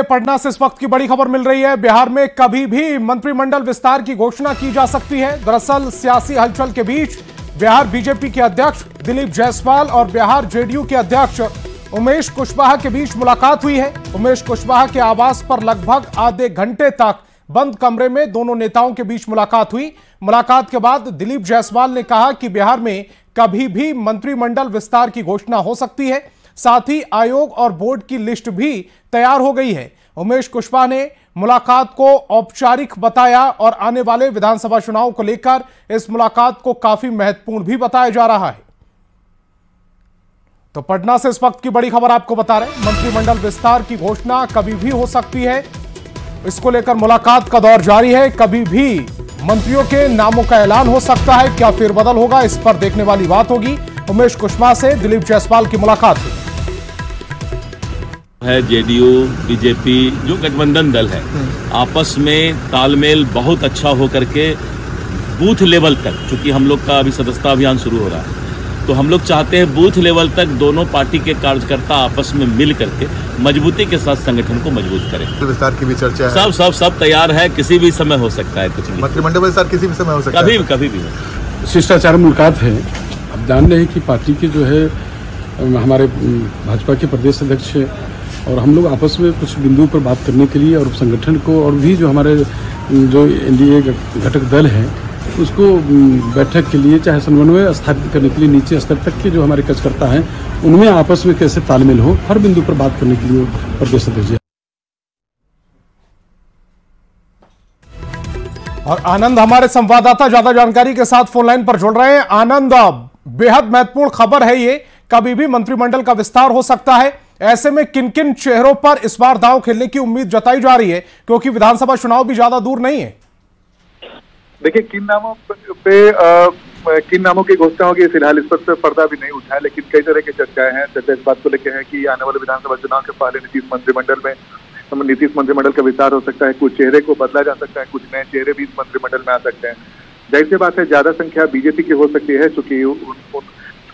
पटना से इस वक्त की बड़ी खबर मिल रही है। बिहार में कभी भी मंत्रिमंडल विस्तार की घोषणा की जा सकती है। दरअसल सियासी हलचल के बीच बिहार बीजेपी के अध्यक्ष दिलीप जायसवाल और बिहार जेडीयू के अध्यक्ष उमेश कुशवाहा के बीच मुलाकात हुई है। उमेश कुशवाहा के आवास पर लगभग आधे घंटे तक बंद कमरे में दोनों नेताओं के बीच मुलाकात हुई। मुलाकात के बाद दिलीप जायसवाल ने कहा कि बिहार में कभी भी मंत्रिमंडल विस्तार की घोषणा हो सकती है। साथ ही आयोग और बोर्ड की लिस्ट भी तैयार हो गई है। उमेश कुशवाहा ने मुलाकात को औपचारिक बताया और आने वाले विधानसभा चुनाव को लेकर इस मुलाकात को काफी महत्वपूर्ण भी बताया जा रहा है। तो पटना से इस वक्त की बड़ी खबर आपको बता रहे हैं, मंत्रिमंडल विस्तार की घोषणा कभी भी हो सकती है। इसको लेकर मुलाकात का दौर जारी है। कभी भी मंत्रियों के नामों का ऐलान हो सकता है। क्या फेरबदल होगा, इस पर देखने वाली बात होगी। उमेश कुशवाहा से दिलीप जायसवाल की मुलाकात हुई है। जेडीयू बीजेपी जो गठबंधन दल है, आपस में तालमेल बहुत अच्छा हो करके बूथ लेवल तक, चूंकि हम लोग का अभी सदस्यता अभियान शुरू हो रहा है, तो हम लोग चाहते हैं बूथ लेवल तक दोनों पार्टी के कार्यकर्ता आपस में मिल करके मजबूती के साथ संगठन को मजबूत करें। विस्तार की भी चर्चा है। सब तैयार है। किसी भी समय हो सकता है कुछ भी। मंत्रिमंडल विस्तार किसी भी समय हो सकता है। कभी भी। शिष्टाचार मुलाकात है। अब जान रहे हैं कि पार्टी के जो है हमारे भाजपा के प्रदेश अध्यक्ष और हम लोग आपस में कुछ बिंदुओं पर बात करने के लिए और संगठन को और भी जो हमारे जो एनडीए घटक दल है उसको बैठक के लिए चाहे समन्वय स्थापित करने के लिए नीचे स्तर तक के जो हमारे कार्यकर्ता हैं उनमें आपस में कैसे तालमेल हो, हर बिंदु पर बात करने के लिए प्रदेश अध्यक्ष। और आनंद हमारे संवाददाता ज्यादा जानकारी के साथ फोन लाइन पर जुड़ रहे हैं। आनंद, बेहद महत्वपूर्ण खबर है ये, कभी भी मंत्रिमंडल का विस्तार हो सकता है। ऐसे में किन किन चेहरों पर इस बार दांव खेलने की उम्मीद जताई जा रही है, क्योंकि विधानसभा चुनाव भी ज्यादा दूर नहीं है? देखिए, किन नामों की घोषणा होगी फिलहाल इस पर पर्दा भी नहीं उठा है, लेकिन कई तरह की चर्चाएं हैं। चर्चा इस बात को लेकर है कि आने वाले विधानसभा चुनाव के पहले नीतीश मंत्रिमंडल का विस्तार हो सकता है। कुछ चेहरे को बदला जा सकता है, कुछ नए चेहरे भी इस मंत्रिमंडल में आ सकते हैं। जाहिर सी बात है, ज्यादा संख्या बीजेपी की हो सकती है, क्योंकि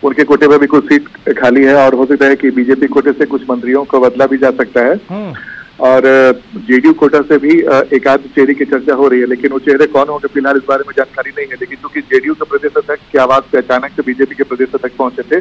उनके कोटे पर भी कुछ सीट खाली है और हो सकता है कि बीजेपी कोटे से कुछ मंत्रियों को बदला भी जा सकता है। और जेडीयू कोटा से भी एक आध चेहरे की चर्चा हो रही है, लेकिन वो चेहरे कौन होंगे फिलहाल इस बारे में जानकारी नहीं है। लेकिन क्योंकि जेडीयू के प्रदेश अध्यक्ष के आवास पे अचानक से बीजेपी के प्रदेश अध्यक्ष पहुंचे थे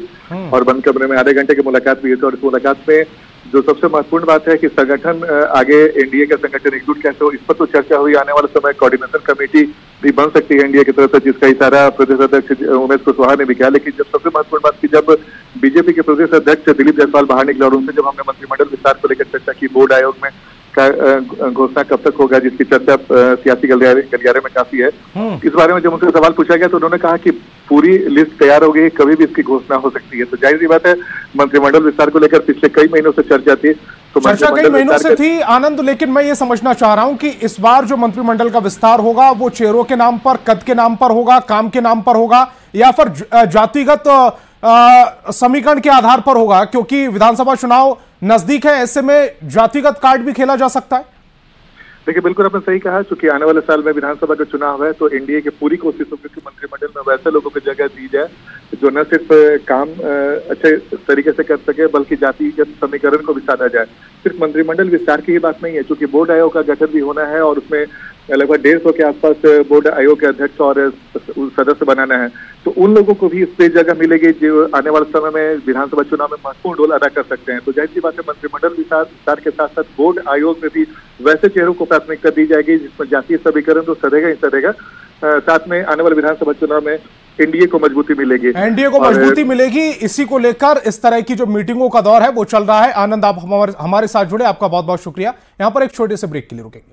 और बंद कमरे में आधे घंटे की मुलाकात भी हुई थी, और इस मुलाकात में जो सबसे महत्वपूर्ण बात है कि संगठन आगे एनडीए का संगठन एकजुट कैसे हो, इस पर तो चर्चा हुई। आने वाले समय कोऑर्डिनेशन कमेटी भी बन सकती है एनडीए की तरफ से, जिसका इशारा प्रदेश अध्यक्ष उमेश कुशवाहा ने भी किया। लेकिन जब सबसे महत्वपूर्ण बात की, जब बीजेपी के प्रदेश अध्यक्ष दिलीप जायसवाल बाहर निकले और उनसे जब हमने मंत्रिमंडल विस्तार को लेकर चर्चा की, बोर्ड आयोग में घोषणा कब तक होगा, जिसकी चर्चा सियासी गलियारे में काफी है, इस बारे में जब उनसे सवाल पूछा गया तो उन्होंने कहा कि पूरी लिस्ट तैयार हो गई, कभी भी इसकी घोषणा हो सकती है। तो जाहिर सी बात है, मंत्रिमंडल विस्तार को लेकर पिछले कई महीनों से चर्चा थी। तो चर्चा कई महीनों से थी आनंद, लेकिन मैं ये समझना चाह रहा हूं कि इस बार जो मंत्रिमंडल का विस्तार होगा वो चेहरों के नाम पर, कद के नाम पर होगा, काम के नाम पर होगा, या फिर जातिगत समीकरण के आधार पर होगा? क्योंकि विधानसभा चुनाव नजदीक है, ऐसे में जातिगत कार्ड भी खेला जा सकता है। देखिए, बिल्कुल आपने सही कहा। चूंकि आने वाले साल में विधानसभा का चुनाव है, तो एनडीए की पूरी कोशिश होगी कि मंत्रिमंडल में वैसे लोगों को जगह दी जाए जो न सिर्फ काम अच्छे तरीके से कर सके, बल्कि जातिगत समीकरण को भी साधा जाए। सिर्फ मंत्रिमंडल विस्तार की ही बात नहीं है, क्योंकि बोर्ड आयोग का गठन भी होना है और उसमें लगभग 150 के आसपास बोर्ड आयोग के अध्यक्ष और सदस्य बनाना है। तो उन लोगों को भी इस पे जगह मिलेगी जो आने वाले समय में विधानसभा चुनाव में महत्वपूर्ण रोल अदा कर सकते हैं। तो जाहिर सी बात है, मंत्रिमंडल विस्तार के साथ साथ बोर्ड आयोग में भी वैसे चेहरों को प्राथमिकता दी जाएगी जिसमें जातीय समीकरण तो सधेगा ही सधेगा। साथ में आने वाले विधानसभा चुनाव में एनडीए को मजबूती मिलेगी। एनडीए को मजबूती मिलेगी, इसी को लेकर इस तरह की जो मीटिंगों का दौर है वो चल रहा है। आनंद, आप हमारे साथ जुड़े, आपका बहुत बहुत शुक्रिया। यहां पर एक छोटे से ब्रेक के लिए रुकेंगे।